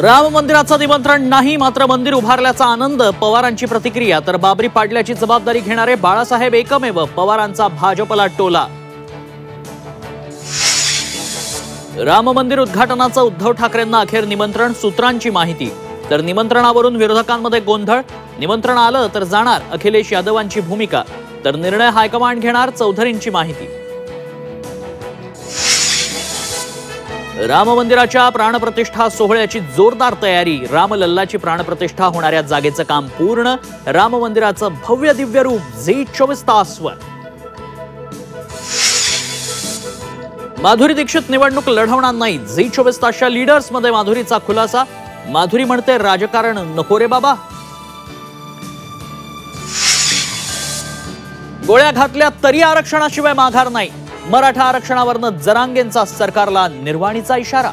राम मंदिराचं निमंत्रण नाही, मात्र मंदिर उभारल्याचा आनंद, पवारांची प्रतिक्रिया. तर बाबरी पाडल्याची जबाबदारी घेणारे बाळासाहेब एकमेव, पवारांचा भाजपला टोला. राम मंदिर उद्घाटनाचं उद्धव ठाकरेंना अखेर निमंत्रण, सूत्रांची माहिती. तर निमंत्रणावरून विरोधकांमध्ये गोंधळ, निमंत्रण आलं तर जाणार, अखिलेश यादवांची भूमिका. तर निर्णय हायकमांड घेणार, चौधरींची माहिती. राम मंदिराच्या प्राणप्रतिष्ठा सोहळ्याची जोरदार तयारी. रामलल्लाची प्राणप्रतिष्ठा होणाऱ्या जागेचं काम पूर्ण. राम मंदिराचं भव्य दिव्य रूप झी 24 तासवर. माधुरी दीक्षित निवडणूक लढवणार नाही, झी 24 तासच्या लीडर्स मध्ये माधुरीचा खुलासा. माधुरी म्हणते, राजकारण नको रे बाबा. गोळ्या घातल्या तरी आरक्षणाशिवाय माघार नाही. मराठा आरक्षणावरनं जरांगेंचा सरकारला निर्वाणीचा इशारा.